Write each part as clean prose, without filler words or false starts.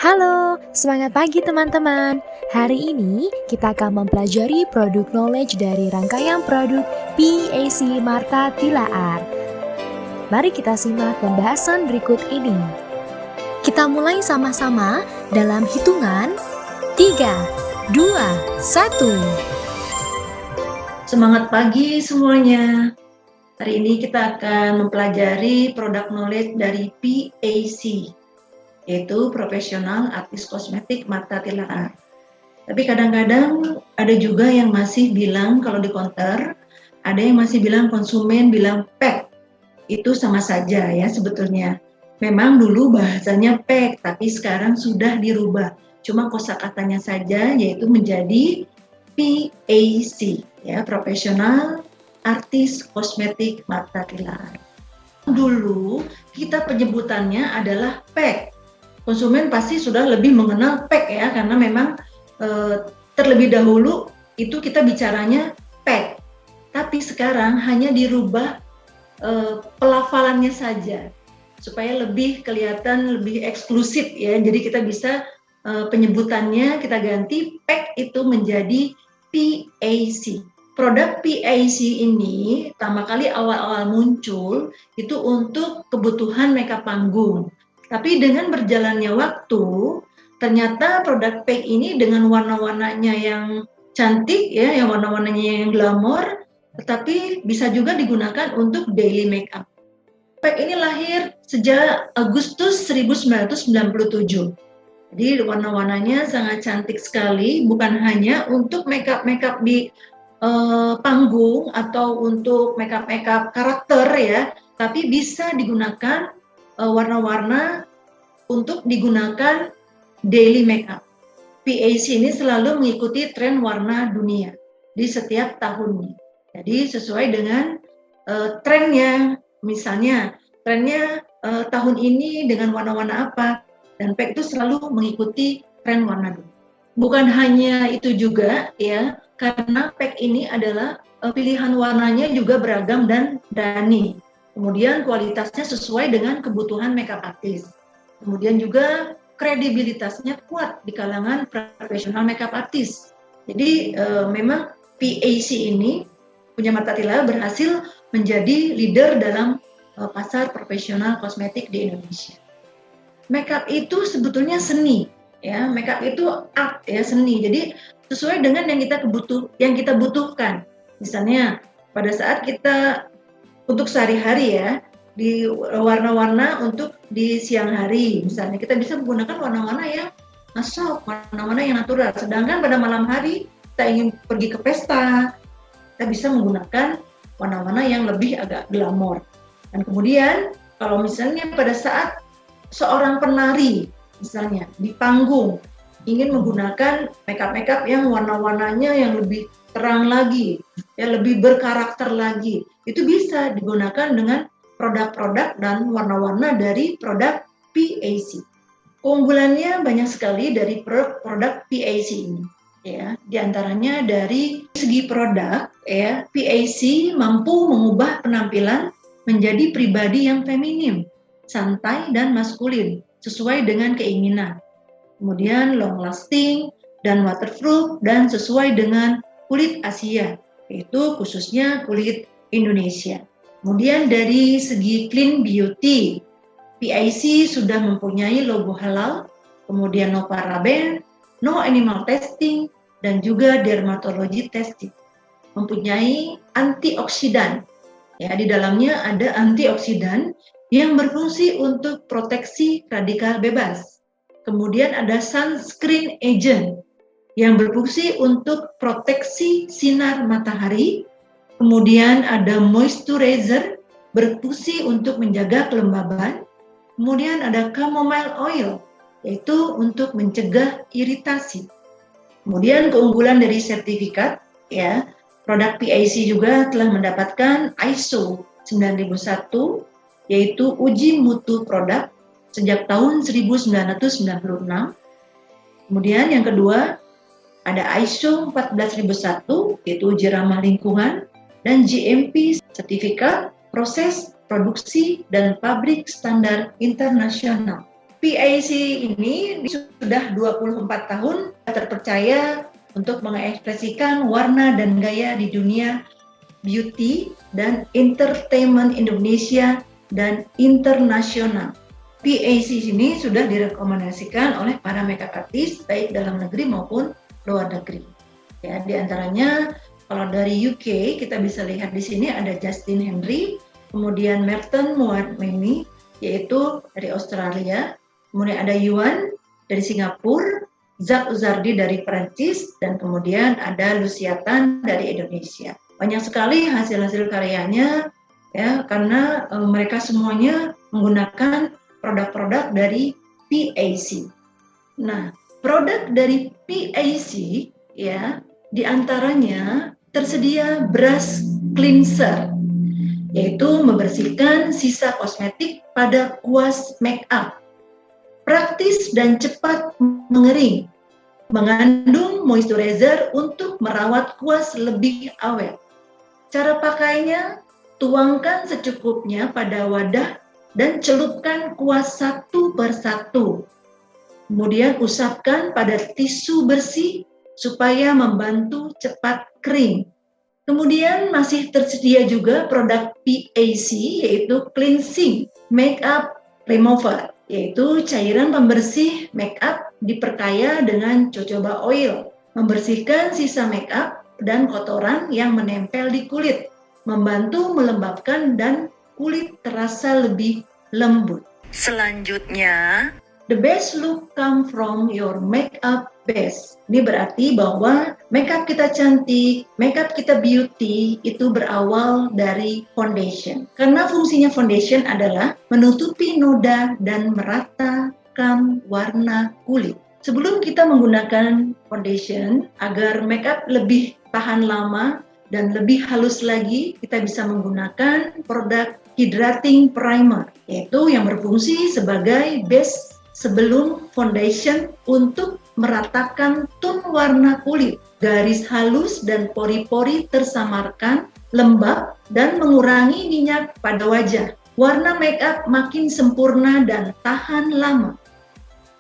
Halo, semangat pagi teman-teman. Hari ini kita akan mempelajari produk knowledge dari rangkaian produk PAC Marta Tilaar. Mari kita simak pembahasan berikut ini. Kita mulai sama-sama dalam hitungan 3, 2, 1. Semangat pagi semuanya. Hari ini kita akan mempelajari produk knowledge dari PAC, yaitu Profesional Artis Kosmetik Marta Tilaar. Tapi kadang-kadang ada juga yang masih bilang kalau di counter, ada yang masih bilang konsumen bilang pack. Itu sama saja ya sebetulnya. Memang dulu bahasanya pack, tapi sekarang sudah dirubah. Cuma kosakatanya saja yaitu menjadi PAC, ya, Profesional Artis Kosmetik Marta Tilaar. Dulu kita penyebutannya adalah pack. Konsumen pasti sudah lebih mengenal pack ya, karena memang terlebih dahulu itu kita bicaranya pack. Tapi sekarang hanya dirubah pelafalannya saja supaya lebih kelihatan lebih eksklusif ya. Jadi kita bisa penyebutannya kita ganti pack itu menjadi PAC. Produk PAC ini pertama kali awal-awal muncul itu untuk kebutuhan makeup panggung. Tapi dengan berjalannya waktu, ternyata produk PAC ini dengan warna-warnanya yang cantik ya, yang warna-warnanya yang glamor, tetapi bisa juga digunakan untuk daily makeup. PAC ini lahir sejak Agustus 1997. Jadi warna-warnanya sangat cantik sekali, bukan hanya untuk makeup-makeup di panggung atau untuk makeup-makeup karakter ya, tapi bisa digunakan warna-warna untuk digunakan daily makeup. PAC ini selalu mengikuti tren warna dunia di setiap tahunnya. Jadi sesuai dengan trennya, misalnya trennya tahun ini dengan warna-warna apa, dan PAC itu selalu mengikuti tren warna dunia. Bukan hanya itu juga ya, karena PAC ini adalah pilihan warnanya juga beragam dan berani. Kemudian kualitasnya sesuai dengan kebutuhan makeup artist. Kemudian juga kredibilitasnya kuat di kalangan profesional makeup artist. Jadi memang PAC ini punya Marta Tilaar berhasil menjadi leader dalam pasar profesional kosmetik di Indonesia. Makeup itu sebetulnya seni, ya. Makeup itu art ya, seni. Jadi sesuai dengan yang kita butuhkan. Misalnya pada saat kita untuk sehari-hari ya, di warna-warna untuk di siang hari, misalnya kita bisa menggunakan warna-warna yang soft, warna-warna yang natural. Sedangkan pada malam hari kita ingin pergi ke pesta, kita bisa menggunakan warna-warna yang lebih agak glamor. Dan kemudian kalau misalnya pada saat seorang penari misalnya di panggung ingin menggunakan makeup yang warna-warnanya yang lebih terang lagi, ya lebih berkarakter lagi, itu bisa digunakan dengan produk-produk dan warna-warna dari produk PAC. Keunggulannya banyak sekali dari produk PAC ini, ya. Di antaranya dari segi produk, ya, PAC mampu mengubah penampilan menjadi pribadi yang feminim, santai dan maskulin sesuai dengan keinginan. Kemudian long lasting dan waterproof dan sesuai dengan kulit Asia, yaitu khususnya kulit Indonesia. Kemudian dari segi clean beauty, PAC sudah mempunyai logo halal, kemudian no paraben, no animal testing, dan juga dermatology testing. Mempunyai antioksidan, ya, di dalamnya ada antioksidan yang berfungsi untuk proteksi radikal bebas. Kemudian ada sunscreen agent yang berfungsi untuk proteksi sinar matahari. Kemudian ada moisturizer berfungsi untuk menjaga kelembaban. Kemudian ada chamomile oil, yaitu untuk mencegah iritasi. Kemudian keunggulan dari sertifikat, ya, produk PAC juga telah mendapatkan ISO 9001, yaitu uji mutu produk sejak tahun 1996. Kemudian yang kedua ada ISO 14001, yaitu uji ramah lingkungan, dan GMP, sertifikat proses produksi dan pabrik standar internasional. PAC ini sudah 24 tahun terpercaya untuk mengekspresikan warna dan gaya di dunia beauty dan entertainment Indonesia dan internasional. PAC ini sudah direkomendasikan oleh para makeup artist baik dalam negeri maupun luar negeri. Ya, di antaranya kalau dari UK kita bisa lihat di sini ada Justin Henry, kemudian Merton Moatmeni yaitu dari Australia, kemudian ada Yuan dari Singapura, Zak Uzardi dari Perancis, dan kemudian ada Lucia Tan dari Indonesia. Banyak sekali hasil-hasil karyanya ya, karena mereka semuanya menggunakan produk-produk dari PAC. Nah, produk dari PAC ya, di antaranya tersedia brush cleanser, yaitu membersihkan sisa kosmetik pada kuas make up. Praktis dan cepat mengering, mengandung moisturizer untuk merawat kuas lebih awet. Cara pakainya, tuangkan secukupnya pada wadah dan celupkan kuas satu persatu. Kemudian usapkan pada tisu bersih supaya membantu cepat kering. Kemudian masih tersedia juga produk PAC yaitu Cleansing Makeup Remover, yaitu cairan pembersih makeup diperkaya dengan jojoba oil, membersihkan sisa makeup dan kotoran yang menempel di kulit, membantu melembabkan dan kulit terasa lebih lembut. Selanjutnya, the best look come from your makeup base. Ini berarti bahwa makeup kita cantik, makeup kita beauty itu berawal dari foundation. Karena fungsinya foundation adalah menutupi noda dan meratakan warna kulit. Sebelum kita menggunakan foundation, agar makeup lebih tahan lama dan lebih halus lagi, kita bisa menggunakan produk hydrating primer, yaitu yang berfungsi sebagai base sebelum foundation untuk meratakan tone warna kulit. Garis halus dan pori-pori tersamarkan, lembab, dan mengurangi minyak pada wajah. Warna makeup makin sempurna dan tahan lama.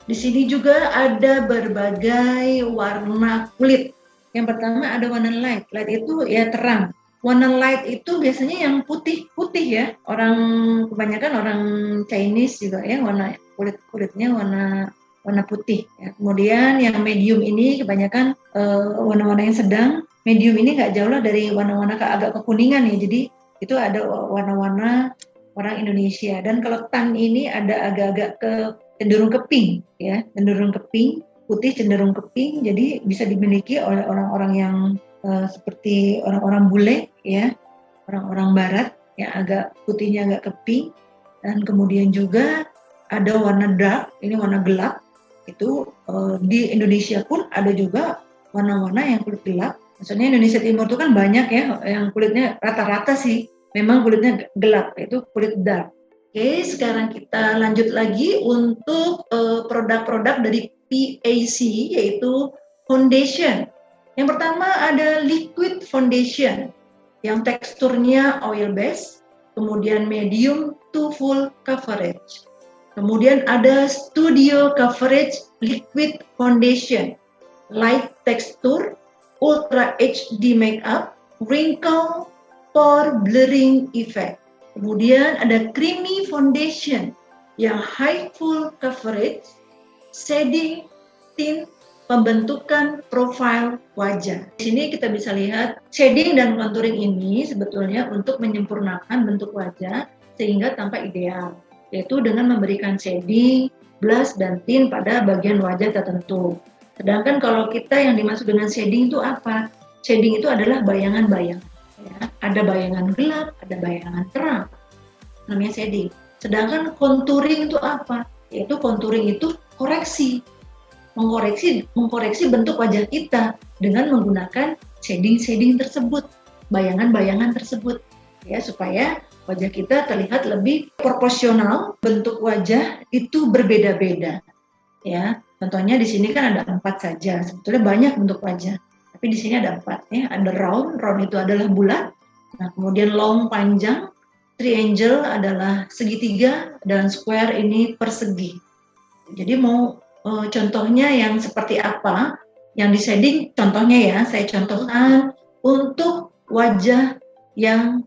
Di sini juga ada berbagai warna kulit. Yang pertama ada warna light. Light itu ya terang. Warna light itu biasanya yang putih-putih ya. Kebanyakan orang Chinese juga ya, warna kulitnya warna putih ya. Kemudian yang medium ini kebanyakan warna-warna yang sedang. Medium ini nggak jauh lah dari warna-warna agak kekuningan ya. Jadi itu ada warna-warna orang Indonesia. Dan kalau tan ini ada agak-agak cenderung ke pink ya, cenderung ke pink, putih cenderung ke pink. Jadi bisa dimiliki oleh orang-orang yang seperti orang-orang bule ya, orang-orang barat yang agak putihnya agak ke pink. Dan kemudian juga ada warna dark, ini warna gelap. Itu di Indonesia pun ada juga warna-warna yang kulit gelap. Maksudnya Indonesia Timur itu kan banyak ya yang kulitnya rata-rata sih memang kulitnya gelap, itu kulit dark. Oke, sekarang kita lanjut lagi untuk produk-produk dari PAC yaitu foundation. Yang pertama ada liquid foundation yang teksturnya oil base, kemudian medium to full coverage. Kemudian ada studio coverage liquid foundation, light texture, ultra HD makeup, wrinkle, pore blurring effect. Kemudian ada creamy foundation yang high full coverage, shading, tint, pembentukan profil wajah. Di sini kita bisa lihat shading dan contouring ini sebetulnya untuk menyempurnakan bentuk wajah sehingga tampak ideal, yaitu dengan memberikan shading, blush, dan tint pada bagian wajah tertentu. Sedangkan kalau kita yang dimaksud dengan shading itu apa? Shading itu adalah bayangan-bayangan. Ya. Ada bayangan gelap, ada bayangan terang. Namanya shading. Sedangkan contouring itu apa? Yaitu contouring itu koreksi. Mengkoreksi bentuk wajah kita dengan menggunakan shading-shading tersebut, bayangan-bayangan tersebut. Ya, supaya wajah kita terlihat lebih proporsional, bentuk wajah itu berbeda-beda. Ya, contohnya di sini kan ada 4 saja. Sebetulnya banyak bentuk wajah, tapi di sini ada 4 ya. Ada round itu adalah bulat. Nah, kemudian long panjang, triangle adalah segitiga, dan square ini persegi. Jadi mau contohnya yang seperti apa? Yang di shading contohnya ya, saya contohkan untuk wajah yang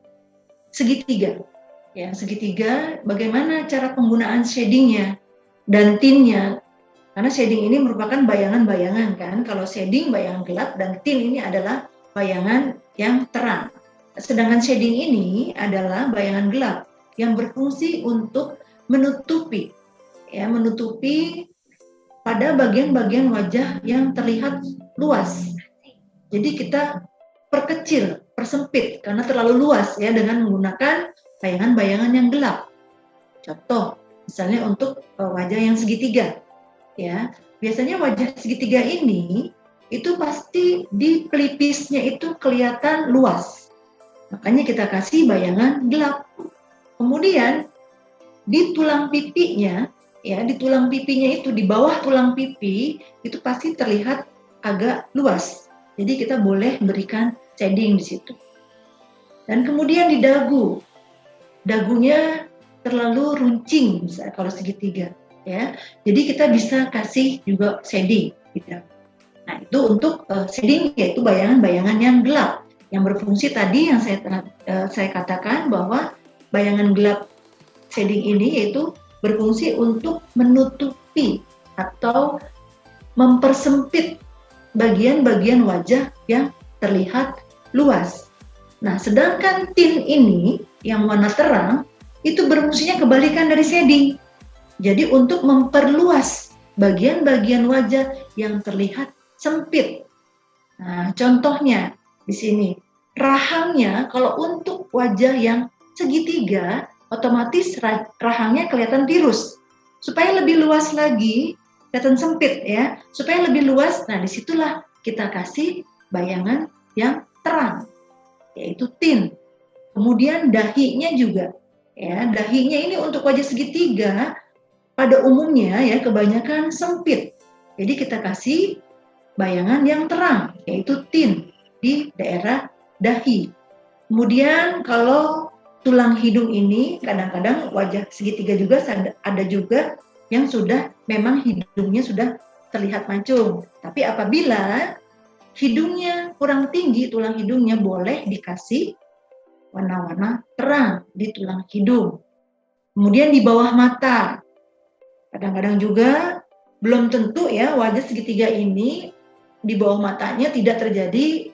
segitiga. Ya, segitiga bagaimana cara penggunaan shadingnya dan tintnya. Karena shading ini merupakan bayangan-bayangan kan. Kalau shading bayangan gelap dan tint ini adalah bayangan yang terang. Sedangkan shading ini adalah bayangan gelap yang berfungsi untuk menutupi pada bagian-bagian wajah yang terlihat luas. Jadi kita perkecil, persempit karena terlalu luas ya dengan menggunakan bayangan-bayangan yang gelap. Contoh, misalnya untuk wajah yang segitiga, ya biasanya wajah segitiga ini itu pasti di pelipisnya itu kelihatan luas. Makanya kita kasih bayangan gelap. Kemudian di tulang pipinya, ya di tulang pipinya itu di bawah tulang pipi itu pasti terlihat agak luas. Jadi kita boleh berikan shading di situ. Dan kemudian di dagu, dagunya terlalu runcing misalnya kalau segitiga, ya. Jadi kita bisa kasih juga shading di dagu. Nah itu untuk shading yaitu bayangan-bayangan yang gelap yang berfungsi tadi yang saya katakan bahwa bayangan gelap shading ini yaitu berfungsi untuk menutupi atau mempersempit bagian-bagian wajah yang terlihat luas. Nah, sedangkan tint ini yang warna terang itu berfungsinya kebalikan dari shading. Jadi untuk memperluas bagian-bagian wajah yang terlihat sempit. Nah, contohnya di sini, rahangnya kalau untuk wajah yang segitiga, otomatis rahangnya kelihatan tirus. Supaya lebih luas lagi, kelihatan sempit ya, supaya lebih luas, nah disitulah kita kasih bayangan yang terang, yaitu tint. Kemudian dahinya juga, ya dahinya ini untuk wajah segitiga, pada umumnya ya kebanyakan sempit. Jadi kita kasih bayangan yang terang, yaitu tint di daerah dahi. Kemudian kalau tulang hidung ini kadang-kadang wajah segitiga juga ada juga yang sudah memang hidungnya sudah terlihat mancung. Tapi apabila hidungnya kurang tinggi, tulang hidungnya boleh dikasih warna-warna terang di tulang hidung. Kemudian di bawah mata, kadang-kadang juga belum tentu ya wajah segitiga ini di bawah matanya tidak terjadi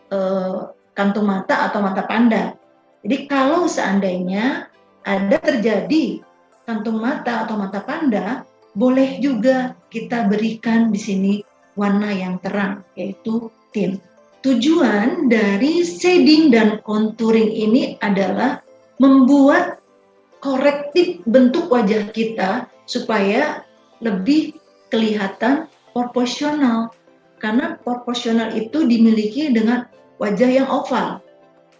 kantung mata atau mata panda. Jadi kalau seandainya ada terjadi kantung mata atau mata panda, boleh juga kita berikan di sini warna yang terang, yaitu tint. Tujuan dari shading dan contouring ini adalah membuat korektif bentuk wajah kita supaya lebih kelihatan proporsional. Karena proporsional itu dimiliki dengan wajah yang oval.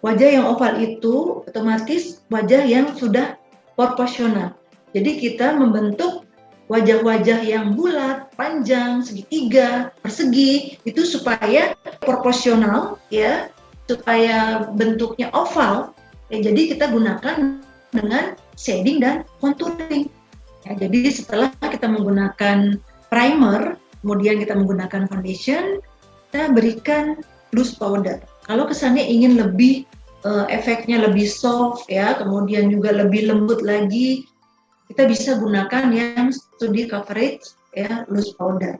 Wajah yang oval itu otomatis wajah yang sudah proporsional. Jadi kita membentuk wajah-wajah yang bulat, panjang, segitiga, persegi itu supaya proporsional ya, supaya bentuknya oval. Ya, jadi kita gunakan dengan shading dan contouring. Ya, jadi setelah kita menggunakan primer, kemudian kita menggunakan foundation, kita berikan loose powder. Kalau kesannya ingin lebih efeknya lebih soft ya, kemudian juga lebih lembut lagi, kita bisa gunakan yang studi coverage ya, loose powder.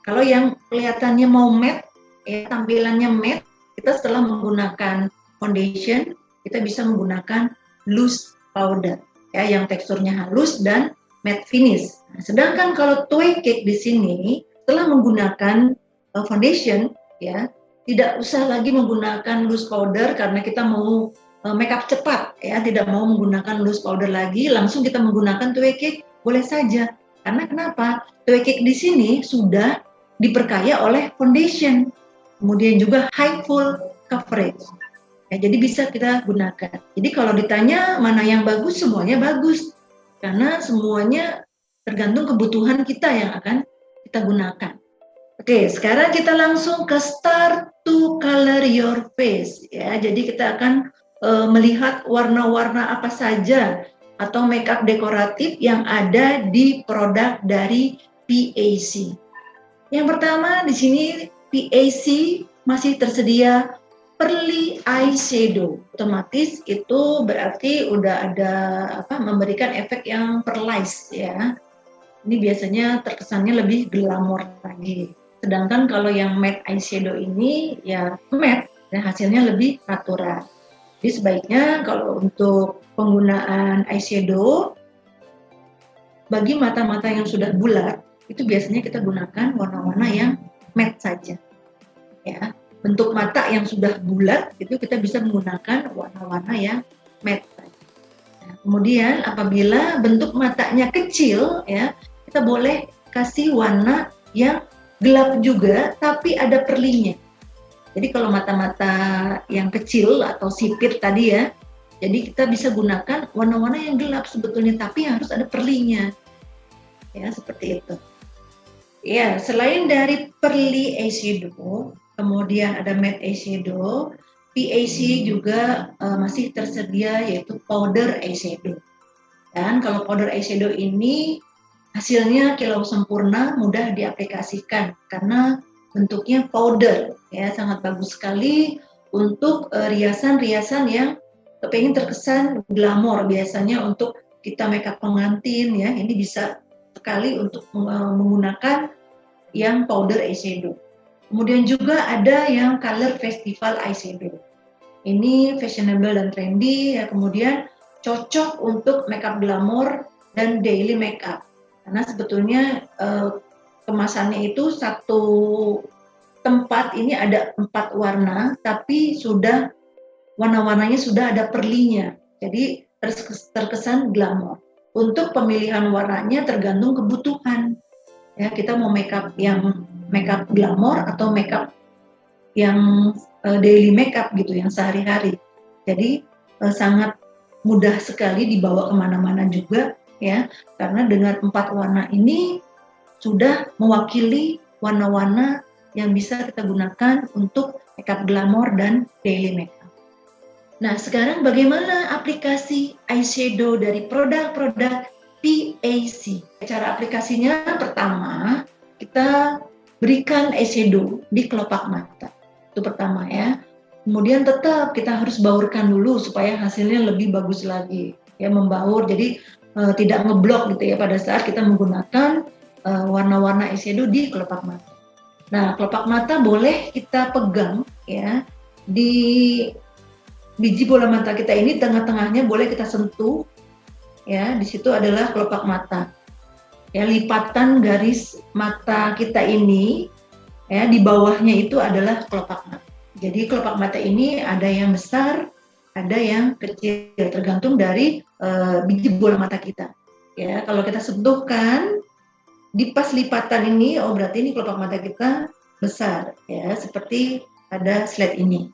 Kalau yang kelihatannya mau matte, ya, tampilannya matte, kita setelah menggunakan foundation, kita bisa menggunakan loose powder ya, yang teksturnya halus dan matte finish. Nah, sedangkan kalau Tway Cake di sini setelah menggunakan foundation ya, tidak usah lagi menggunakan loose powder karena kita mau makeup cepat ya, tidak mau menggunakan loose powder lagi, langsung kita menggunakan Tway Cake boleh saja. Karena kenapa? Tway Cake di sini sudah diperkaya oleh foundation, kemudian juga high full coverage. Ya, jadi bisa kita gunakan. Jadi kalau ditanya mana yang bagus, semuanya bagus. Karena semuanya tergantung kebutuhan kita yang akan kita gunakan. Oke, sekarang kita langsung ke start to color your face ya. Jadi kita akan melihat warna-warna apa saja atau makeup dekoratif yang ada di produk dari PAC. Yang pertama di sini PAC masih tersedia pearly eyeshadow. Otomatis itu berarti udah ada memberikan efek yang perlice ya. Ini biasanya terkesannya lebih glamor lagi. Sedangkan kalau yang matte eyeshadow ini ya matte dan hasilnya lebih natural. Jadi sebaiknya kalau untuk penggunaan eyeshadow bagi mata-mata yang sudah bulat itu biasanya kita gunakan warna-warna yang matte saja. Ya, bentuk mata yang sudah bulat itu kita bisa menggunakan warna-warna yang matte. Nah, kemudian apabila bentuk matanya kecil ya, kita boleh kasih warna yang gelap juga tapi ada perlinya. Jadi kalau mata-mata yang kecil atau sipit tadi ya, jadi kita bisa gunakan warna-warna yang gelap sebetulnya tapi harus ada perlinya. Ya, seperti itu. Ya, selain dari pearly eyeshadow, kemudian ada matte eyeshadow, PAC juga masih tersedia yaitu powder eyeshadow. Dan kalau powder eyeshadow ini hasilnya kilau sempurna, mudah diaplikasikan karena bentuknya powder, ya sangat bagus sekali untuk riasan-riasan yang kepingin terkesan glamor. Biasanya untuk kita makeup pengantin ya, ini bisa sekali untuk menggunakan yang powder eyeshadow. Kemudian juga ada yang color festival eyeshadow. Ini fashionable dan trendy ya, kemudian cocok untuk makeup glamour dan daily makeup. Karena sebetulnya kemasannya itu satu tempat ini ada 4 warna, tapi sudah warna-warnanya sudah ada perlinya. Jadi terkesan glamour. Untuk pemilihan warnanya tergantung kebutuhan. Ya, kita mau makeup yang makeup glamour atau makeup yang daily makeup gitu, yang sehari-hari. Jadi sangat mudah sekali dibawa kemana-mana juga ya, karena dengan 4 warna ini sudah mewakili warna-warna yang bisa kita gunakan untuk makeup glamour dan daily makeup. Nah, sekarang bagaimana aplikasi eyeshadow dari produk-produk PAC? Cara aplikasinya pertama, kita berikan eyeshadow di kelopak mata. Itu pertama ya. Kemudian tetap kita harus baurkan dulu supaya hasilnya lebih bagus lagi. Ya, membaur jadi tidak ngeblok gitu ya pada saat kita menggunakan warna-warna eyeshadow di kelopak mata. Nah, kelopak mata boleh kita pegang ya, di biji bola mata kita ini tengah-tengahnya boleh kita sentuh ya, di situ adalah kelopak mata. Ya, lipatan garis mata kita ini ya, di bawahnya itu adalah kelopak mata. Jadi kelopak mata ini ada yang besar, ada yang kecil, tergantung dari biji bola mata kita. Ya, kalau kita sentuhkan di pas lipatan ini, oh berarti ini kelopak mata kita besar, ya seperti pada slide ini.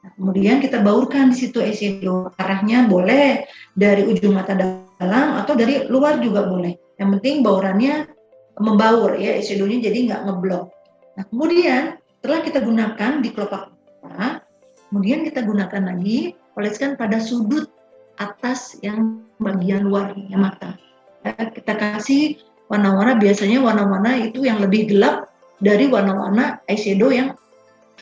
Nah, kemudian kita baurkan di situ eyeshadow. Arahnya boleh dari ujung mata dalam atau dari luar juga boleh. Yang penting baurannya membaur ya, eyeshadownya jadi nggak ngeblok. Nah, kemudian setelah kita gunakan di kelopak mata, kemudian kita gunakan lagi, oleskan pada sudut atas yang bagian luarnya mata. Ya, kita kasih warna-warna, biasanya warna-warna itu yang lebih gelap dari warna-warna eyeshadow yang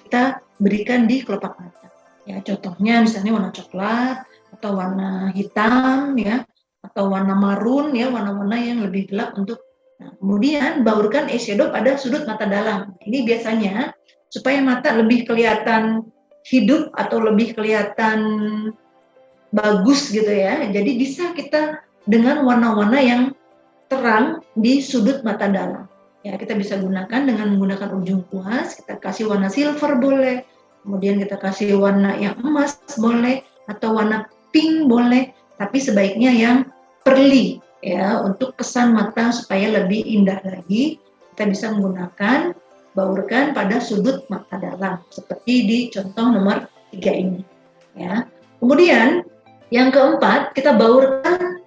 kita berikan di kelopak mata. Ya, contohnya misalnya warna coklat atau warna hitam ya, atau warna marun ya, warna-warna yang lebih gelap untuk. Nah, kemudian baurkan eyeshadow pada sudut mata dalam. Ini biasanya supaya mata lebih kelihatan hidup atau lebih kelihatan bagus gitu ya. Jadi bisa kita dengan warna-warna yang terang di sudut mata dalam. Ya, kita bisa gunakan dengan menggunakan ujung kuas, kita kasih warna silver boleh, kemudian kita kasih warna yang emas boleh, atau warna pink boleh, tapi sebaiknya yang pearly ya, untuk kesan mata supaya lebih indah lagi. Kita bisa menggunakan baurkan pada sudut mata dalam seperti di contoh nomor 3 ini ya. Kemudian yang keempat, kita baurkan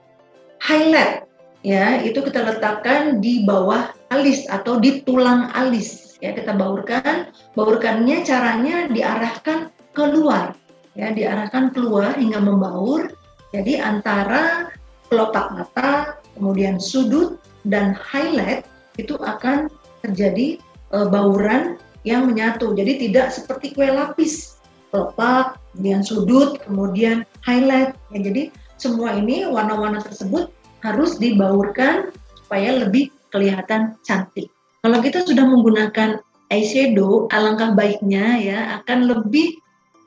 highlight ya, itu kita letakkan di bawah alis atau di tulang alis ya. Kita baurkannya caranya diarahkan keluar ya, diarahkan keluar hingga membaur. Jadi antara kelopak mata, kemudian sudut dan highlight itu akan terjadi bauran yang menyatu. Jadi tidak seperti kue lapis, kelopak, kemudian sudut, kemudian highlight. Ya, jadi semua ini warna-warna tersebut harus dibaurkan supaya lebih kelihatan cantik. Kalau kita sudah menggunakan eyeshadow, alangkah baiknya ya akan lebih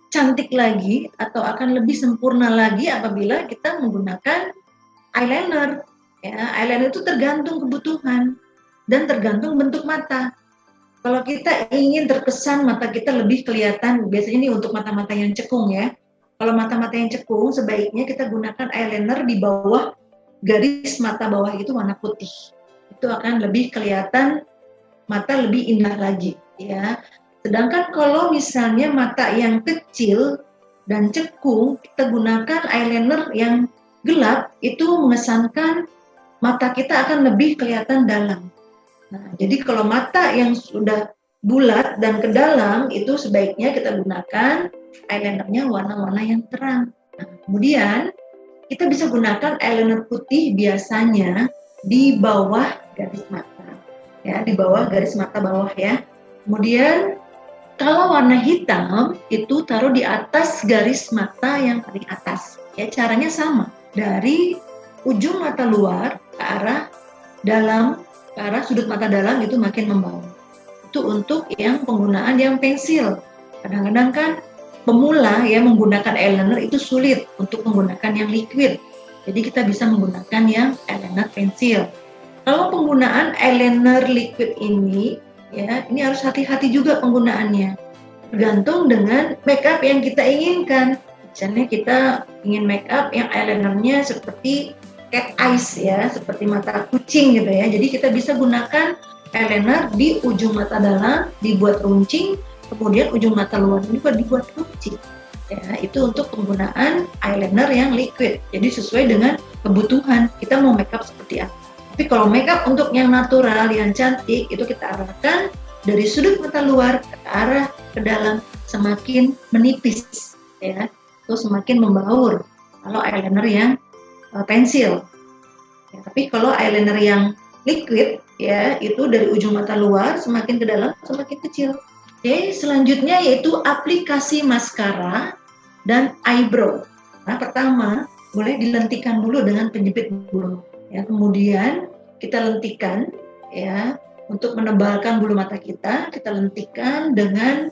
cantik lagi atau akan lebih sempurna lagi apabila kita menggunakan eyeliner. Ya, eyeliner itu tergantung kebutuhan dan tergantung bentuk mata. Kalau kita ingin terkesan mata kita lebih kelihatan, biasanya ini untuk mata-mata yang cekung ya. Kalau mata-mata yang cekung, sebaiknya kita gunakan eyeliner di bawah garis mata bawah itu warna putih. Itu akan lebih kelihatan mata lebih indah lagi ya. Sedangkan kalau misalnya mata yang kecil dan cekung, kita gunakan eyeliner yang gelap, itu mengesankan mata kita akan lebih kelihatan dalam. Nah, jadi kalau mata yang sudah bulat dan ke dalam, itu sebaiknya kita gunakan eyelinernya warna-warna yang terang. Nah, kemudian kita bisa gunakan eyeliner putih biasanya di bawah garis mata. Ya, di bawah garis mata bawah ya. Kemudian kalau warna hitam itu taruh di atas garis mata yang paling atas. Ya, caranya sama. Dari ujung mata luar ke arah dalam, ke arah sudut mata dalam itu makin membawah. Itu untuk yang penggunaan yang pensil. Kadang-kadang kan pemula ya menggunakan eyeliner itu sulit untuk menggunakan yang liquid. Jadi kita bisa menggunakan yang eyeliner pensil. Kalau penggunaan eyeliner liquid ini ya, ini harus hati-hati juga penggunaannya. Tergantung dengan makeup yang kita inginkan. Misalnya kita ingin makeup yang eyelinernya seperti cat eyes ya, seperti mata kucing gitu ya. Jadi kita bisa gunakan eyeliner di ujung mata dalam, dibuat runcing, kemudian ujung mata luar juga dibuat runcing. Ya, itu untuk penggunaan eyeliner yang liquid. Jadi sesuai dengan kebutuhan kita mau makeup seperti apa. Tapi kalau makeup untuk yang natural, yang cantik, itu kita arahkan dari sudut mata luar ke arah ke dalam, semakin menipis, ya, itu semakin membaur. Kalau eyeliner yang pensil, ya, tapi kalau eyeliner yang liquid, ya, itu dari ujung mata luar semakin ke dalam, semakin kecil. Oke, selanjutnya yaitu aplikasi maskara dan eyebrow. Nah, pertama boleh dilentikan dulu dengan penjepit bulu. Ya, kemudian kita lentikan ya untuk menebalkan bulu mata kita lentikan dengan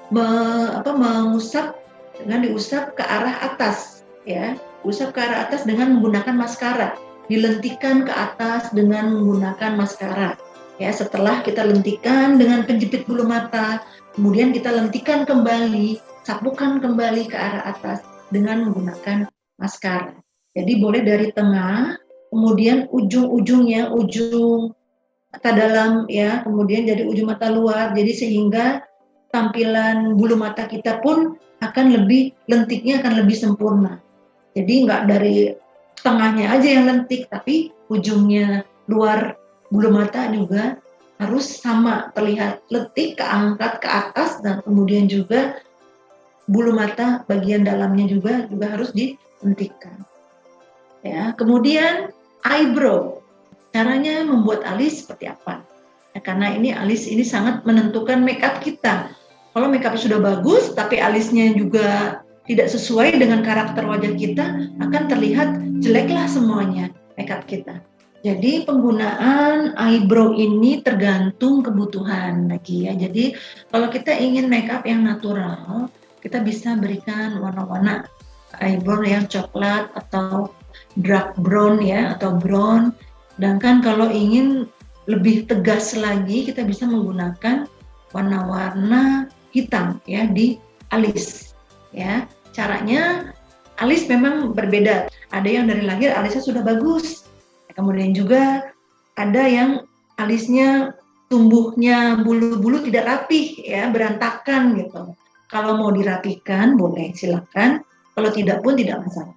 mengusap, dengan diusap ke arah atas ya, usap ke arah atas dengan menggunakan maskara, dilentikan ke atas dengan menggunakan maskara ya. Setelah kita lentikan dengan penjepit bulu mata, kemudian kita lentikan kembali, sapukan kembali ke arah atas dengan menggunakan maskara. Jadi boleh dari tengah, kemudian ujung-ujungnya, ujung mata dalam ya, kemudian jadi ujung mata luar, jadi sehingga tampilan bulu mata kita pun akan lebih, lentiknya akan lebih sempurna. Jadi nggak dari tengahnya aja yang lentik, tapi ujungnya luar bulu mata juga harus sama, terlihat lentik, keangkat ke atas, dan kemudian juga bulu mata bagian dalamnya juga harus dilentikkan. Ya, kemudian eyebrow. Caranya membuat alis seperti apa? Ya, karena ini alis ini sangat menentukan makeup kita. Kalau makeup sudah bagus, tapi alisnya juga tidak sesuai dengan karakter wajah kita, akan terlihat jeleklah semuanya makeup kita. Jadi penggunaan eyebrow ini tergantung kebutuhan lagi ya. Jadi kalau kita ingin makeup yang natural, kita bisa berikan warna-warna eyebrow yang coklat atau dark brown ya, atau brown. Sedangkan kalau ingin lebih tegas lagi, kita bisa menggunakan warna-warna hitam ya di alis ya. Caranya alis memang berbeda. Ada yang dari lahir alisnya sudah bagus, kemudian juga ada yang alisnya tumbuhnya bulu-bulu tidak rapih ya, berantakan gitu. Kalau mau dirapikan boleh, silakan. Kalau tidak pun tidak masalah.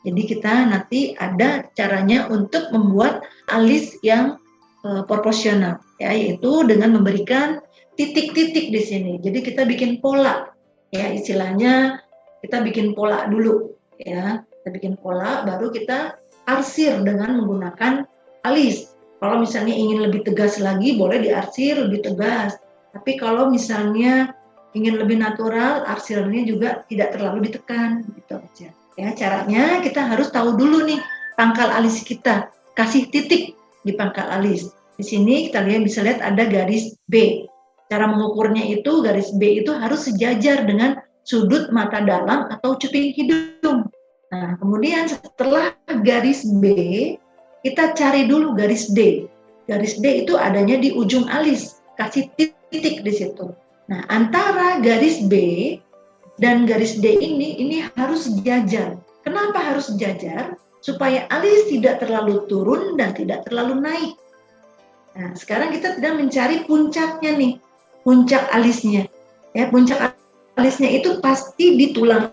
Jadi kita nanti ada caranya untuk membuat alis yang proporsional, ya, yaitu dengan memberikan titik-titik di sini. Jadi kita bikin pola, ya, istilahnya kita bikin pola dulu, ya. Kita bikin pola, baru kita arsir dengan menggunakan alis. Kalau misalnya ingin lebih tegas lagi, boleh diarsir lebih tegas. Tapi kalau misalnya ingin lebih natural, arsirnya juga tidak terlalu ditekan, gitu aja. Ya, caranya kita harus tahu dulu nih pangkal alis kita, kasih titik di pangkal alis. Di sini kita bisa lihat ada garis B. Cara mengukurnya itu garis B itu harus sejajar dengan sudut mata dalam atau cuping hidung. Nah, kemudian setelah garis B, kita cari dulu garis D. Garis D itu adanya di ujung alis, kasih titik di situ. Nah, antara garis B dan garis D ini harus sejajar. Kenapa harus sejajar? Supaya alis tidak terlalu turun dan tidak terlalu naik. Nah, sekarang kita sedang mencari puncaknya nih, puncak alisnya. Ya, puncak alisnya itu pasti di tulang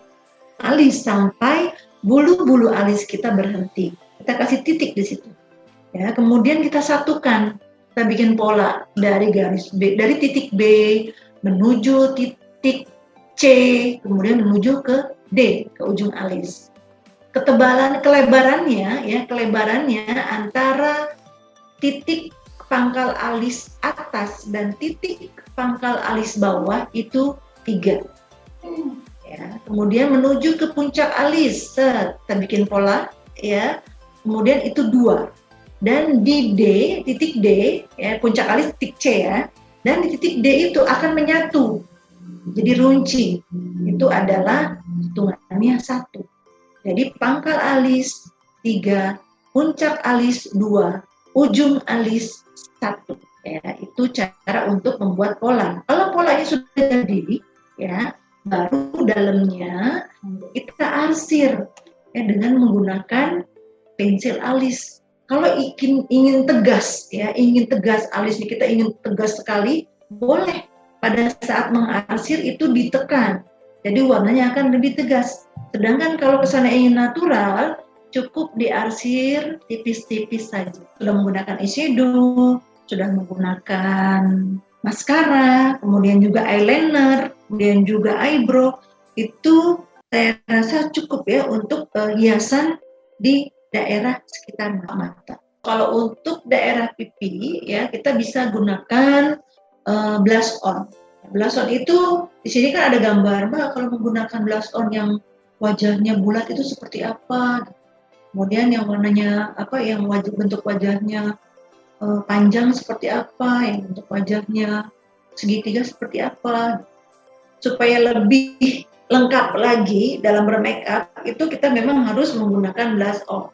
alis sampai bulu-bulu alis kita berhenti. Kita kasih titik di situ. Ya, kemudian kita satukan, kita bikin pola dari garis B, dari titik B menuju titik C, kemudian menuju ke D, ke ujung alis. Kelebarannya antara titik pangkal alis atas dan titik pangkal alis bawah itu 3. Ya, kemudian menuju ke puncak alis, kita bikin pola, ya. Kemudian itu 2. Dan di D, titik D, ya, puncak alis titik C ya. Dan di titik D itu akan menyatu. Jadi runci. Itu adalah hitungannya 1. Jadi pangkal alis 3, puncak alis 2, ujung alis 1. Ya, itu cara untuk membuat pola. Kalau polanya sudah jadi, ya, baru dalamnya kita arsir ya, dengan menggunakan pensil alis. Kalau ingin tegas ya, ingin tegas alisnya, kita ingin tegas sekali, boleh pada saat mengarsir itu ditekan. Jadi warnanya akan lebih tegas. Sedangkan kalau kesana ingin natural, cukup diarsir tipis-tipis saja. Sudah menggunakan eyeshadow, sudah menggunakan maskara, kemudian juga eyeliner, kemudian juga eyebrow, itu saya rasa cukup ya untuk hiasan di daerah sekitar mata. Kalau untuk daerah pipi ya kita bisa gunakan blush on. Blush on itu di sini kan ada gambar, Mbak, kalau menggunakan blush on yang wajahnya bulat itu seperti apa? Kemudian yang warnanya apa, yang bentuk wajahnya panjang seperti apa, yang bentuk wajahnya segitiga seperti apa. Supaya lebih lengkap lagi dalam bermakeup, itu kita memang harus menggunakan blush on.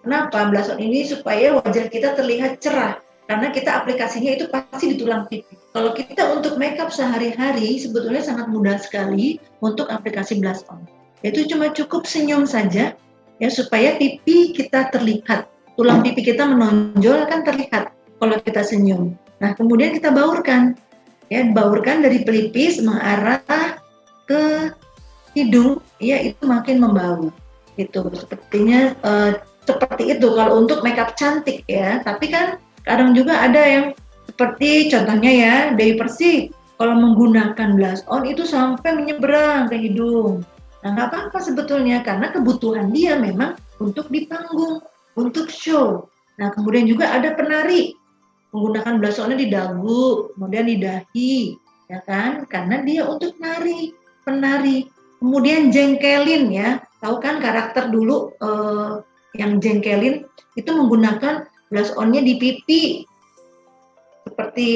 Kenapa? Blush on ini supaya wajah kita terlihat cerah, karena kita aplikasinya itu pasti di tulang pipi. Kalau kita untuk makeup sehari-hari, sebetulnya sangat mudah sekali untuk aplikasi blush on. Itu cuma cukup senyum saja, ya, supaya pipi kita terlihat, tulang pipi kita menonjol kan terlihat kalau kita senyum. Nah, kemudian kita baurkan, ya, baurkan dari pelipis mengarah ke hidung, ya, itu makin membaur. Itu sepertinya seperti itu kalau untuk makeup cantik ya. Tapi kan kadang juga ada yang seperti contohnya ya Dewi Persik, kalau menggunakan blush on itu sampai menyeberang ke hidung. Nah, nggak apa-apa sebetulnya karena kebutuhan dia memang untuk di panggung, untuk show. Nah, kemudian juga ada penari menggunakan blush on-nya di dagu, kemudian di dahi, ya kan? Karena dia untuk penari. Kemudian jengkelin ya, tahu kan karakter dulu yang jengkelin itu menggunakan blush on-nya di pipi seperti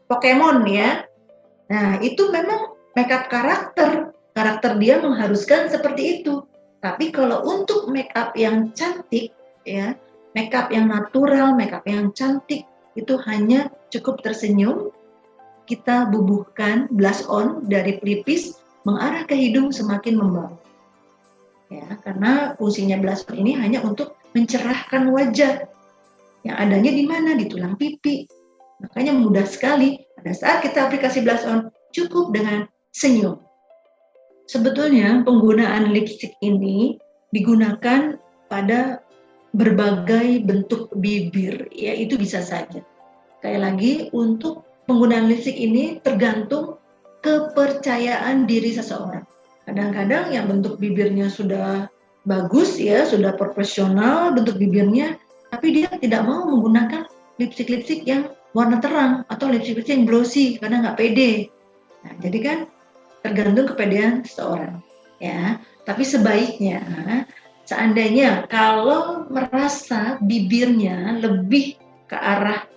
Pokemon ya. Nah, itu memang makeup karakter dia mengharuskan seperti itu. Tapi kalau untuk makeup yang cantik ya, makeup yang natural, makeup yang cantik itu hanya cukup tersenyum, kita bubuhkan blush on dari pelipis mengarah ke hidung semakin membaur. Ya, karena fungsinya blush on ini hanya untuk mencerahkan wajah. Yang adanya di mana? Di tulang pipi. Makanya mudah sekali pada saat kita aplikasi blush on cukup dengan senyum. Sebetulnya penggunaan lipstick ini digunakan pada berbagai bentuk bibir, ya itu bisa saja. Sekali lagi, untuk penggunaan lipstick ini tergantung kepercayaan diri seseorang. Kadang-kadang yang bentuk bibirnya sudah bagus ya, sudah profesional bentuk bibirnya, tapi dia tidak mau menggunakan lipstick yang warna terang atau lipstick yang glossy karena nggak pede. Nah, jadi kan tergantung kepedean seseorang, ya. Tapi sebaiknya, seandainya kalau merasa bibirnya lebih ke arah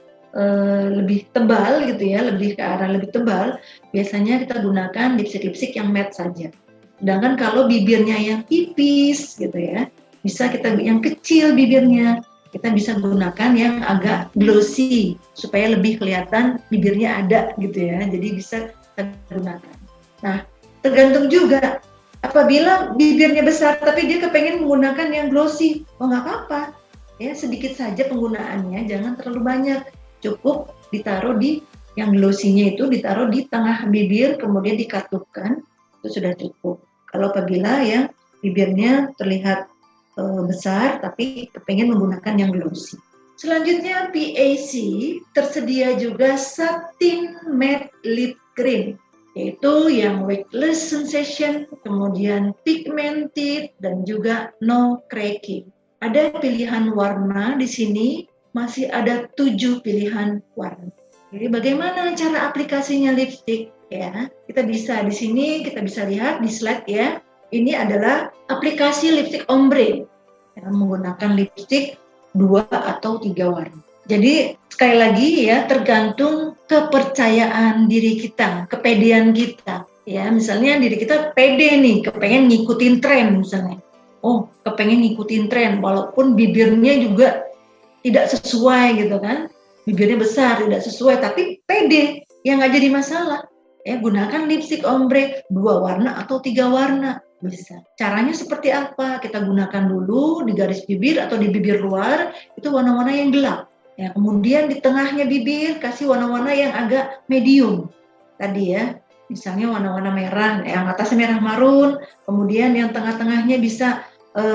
lebih tebal gitu ya, lebih ke arah lebih tebal, biasanya kita gunakan lipstick yang matte saja. Sedangkan kalau bibirnya yang tipis gitu ya, bisa kita yang kecil bibirnya, kita bisa gunakan yang agak glossy supaya lebih kelihatan bibirnya ada gitu ya. Jadi bisa kita gunakan. Nah, tergantung juga apabila bibirnya besar tapi dia kepengen menggunakan yang glossy, oh nggak apa-apa. Ya, sedikit saja penggunaannya, jangan terlalu banyak. Cukup ditaruh di yang glossy-nya itu ditaruh di tengah bibir, kemudian dikatupkan, itu sudah cukup. Kalau apabila yang bibirnya terlihat besar tapi kepengen menggunakan yang glossy. Selanjutnya PAC tersedia juga satin matte lip cream, yaitu yang weightless sensation, kemudian pigmented dan juga no cracking. Ada pilihan warna di sini, masih ada 7 pilihan warna. Jadi bagaimana cara aplikasinya lipstick? Ya, kita bisa di sini kita bisa lihat di slide ya. Ini adalah aplikasi lipstick ombre yang menggunakan lipstick 2 atau 3 warna. Jadi sekali lagi ya, tergantung kepercayaan diri kita, kepedean kita. Ya, misalnya diri kita pede nih, kepengen ngikutin tren misalnya. Oh, kepengen ngikutin tren walaupun bibirnya juga tidak sesuai gitu kan, bibirnya besar tidak sesuai tapi pede, ya nggak jadi masalah. Ya, gunakan lipstick ombre 2 warna atau 3 warna bisa. Caranya seperti apa? Kita gunakan dulu di garis bibir atau di bibir luar itu warna-warna yang gelap. Ya, kemudian di tengahnya bibir kasih warna-warna yang agak medium. Tadi ya, misalnya warna-warna merah, yang atasnya merah marun, kemudian yang tengah-tengahnya bisa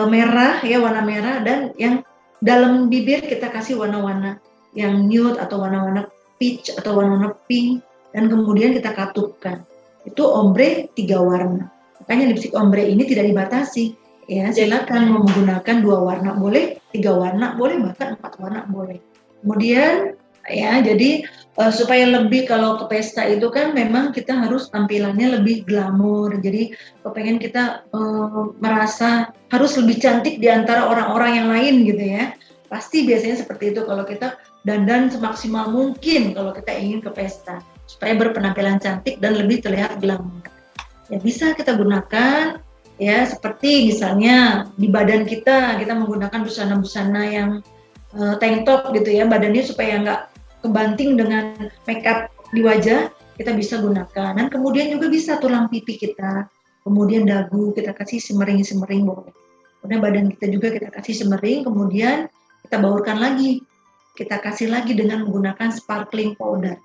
merah ya, warna merah, dan yang dalam bibir kita kasih warna-warna yang nude atau warna-warna peach atau warna-warna pink, dan kemudian kita katupkan. Itu ombre 3 warna. Makanya lipstick ombre ini tidak dibatasi. Ya, silakan menggunakan 2 warna boleh, 3 warna boleh, bahkan 4 warna boleh. Kemudian ya, jadi supaya lebih kalau ke pesta itu kan memang kita harus tampilannya lebih glamor. Jadi kepengen kita merasa harus lebih cantik di antara orang-orang yang lain gitu ya. Pasti biasanya seperti itu kalau kita dandan semaksimal mungkin kalau kita ingin ke pesta supaya berpenampilan cantik dan lebih terlihat glamor. Ya bisa kita gunakan ya, seperti misalnya di badan kita menggunakan busana-busana yang tank top gitu ya, badannya supaya nggak kebanting dengan makeup di wajah, kita bisa gunakan. Dan kemudian juga bisa tulang pipi kita, kemudian dagu kita kasih semering-semering boleh. Kemudian badan kita juga kita kasih semering, kemudian kita baurkan lagi, kita kasih lagi dengan menggunakan sparkling powder.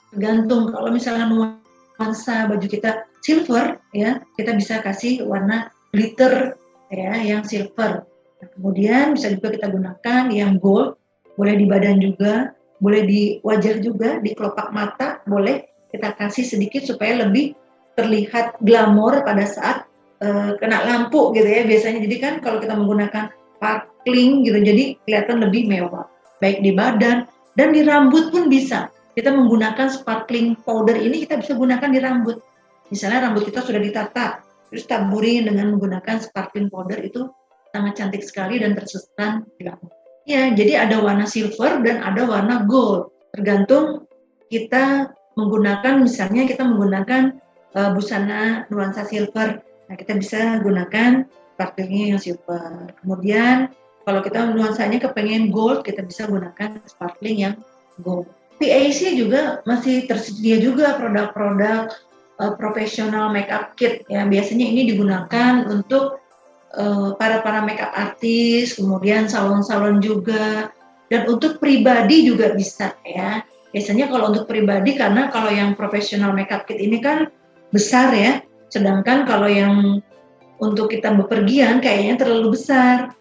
Tergantung, kalau misalnya nuansa baju kita silver ya, kita bisa kasih warna glitter ya yang silver. Nah, kemudian bisa juga kita gunakan yang gold, boleh di badan juga, boleh di wajah juga, di kelopak mata boleh kita kasih sedikit supaya lebih terlihat glamor pada saat kena lampu gitu ya biasanya. Jadi kan kalau kita menggunakan sparkling gitu, jadi kelihatan lebih mewah, baik di badan dan di rambut pun bisa. Kita menggunakan sparkling powder ini kita bisa gunakan di rambut. Misalnya rambut kita sudah ditata, terus taburin dengan menggunakan sparkling powder, itu sangat cantik sekali dan terkesan glamor. Ya, jadi ada warna silver dan ada warna gold. Tergantung kita menggunakan, misalnya kita menggunakan busana nuansa silver. Nah, kita bisa gunakan sparklingnya yang silver. Kemudian kalau kita nuansanya kepengen gold, kita bisa gunakan sparkling yang gold. PAC juga masih tersedia juga produk-produk profesional makeup kit ya. Biasanya ini digunakan untuk para makeup artis, kemudian salon-salon juga, dan untuk pribadi juga bisa ya. Biasanya kalau untuk pribadi, karena kalau yang profesional makeup kit ini kan besar ya, sedangkan kalau yang untuk kita bepergian kayaknya terlalu besar.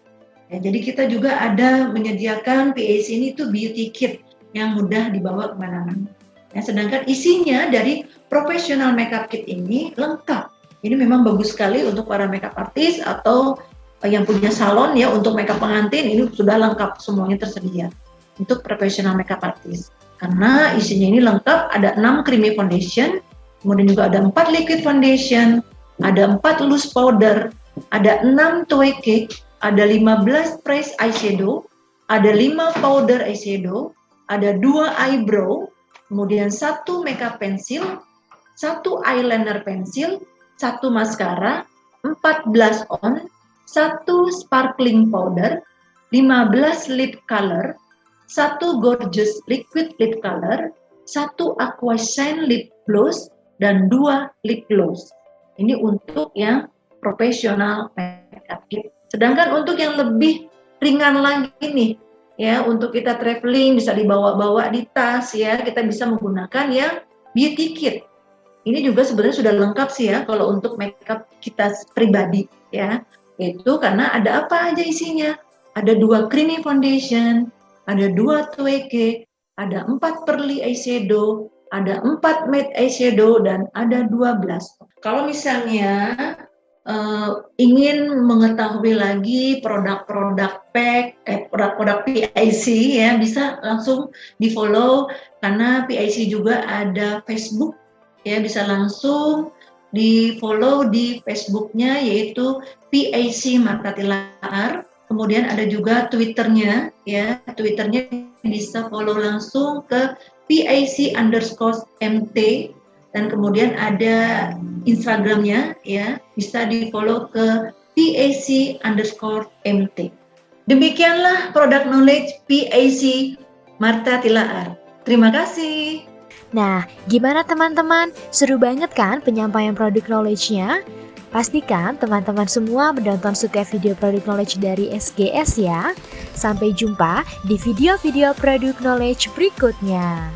Ya, jadi kita juga ada menyediakan PAC ini tuh beauty kit yang mudah dibawa kemana-mana. Ya, sedangkan isinya dari profesional makeup kit ini lengkap. Ini memang bagus sekali untuk para makeup artis atau yang punya salon ya, untuk makeup pengantin ini sudah lengkap semuanya tersedia. untuk professional makeup artist. Karena isinya ini lengkap, ada 6 creamy foundation, kemudian juga ada 4 liquid foundation, ada 4 loose powder, ada 6 toe cake, ada 15 press eyeshadow, ada 5 powder eyeshadow, ada 2 eyebrow, kemudian 1 makeup pencil, 1 eyeliner pencil, 1 mascara, 4 blush on, 1 sparkling powder, 15 lip color, 1 gorgeous liquid lip color, 1 aqua shine lip gloss, dan 2 lip gloss. Ini untuk yang profesional makeup kit. Sedangkan untuk yang lebih ringan lagi nih, ya, untuk kita traveling bisa dibawa-bawa di tas, ya, kita bisa menggunakan yang beauty kit. Ini juga sebenarnya sudah lengkap sih ya kalau untuk makeup kita pribadi, ya. Itu karena ada apa aja isinya? Ada 2 creamy foundation, ada 2 toe cake, ada 4 pearly eyeshadow, ada 4 matte eyeshadow, dan ada 2 blush. Kalau misalnya ingin mengetahui lagi produk-produk produk-produk PIC, ya, bisa langsung di follow karena PIC juga ada Facebook, ya, bisa langsung di follow di Facebooknya yaitu PIC Marta Tilaar. Kemudian ada juga Twitternya, ya, Twitternya bisa follow langsung ke PIC_MT, dan kemudian ada Instagramnya, ya, bisa di follow ke PIC_MT. Demikianlah produk knowledge PIC Marta Tilaar. Terima kasih. Nah, gimana teman-teman? Seru banget kan penyampaian produk knowledge-nya? Pastikan teman-teman semua menonton setiap video produk knowledge dari SGS ya. Sampai jumpa di video-video produk knowledge berikutnya.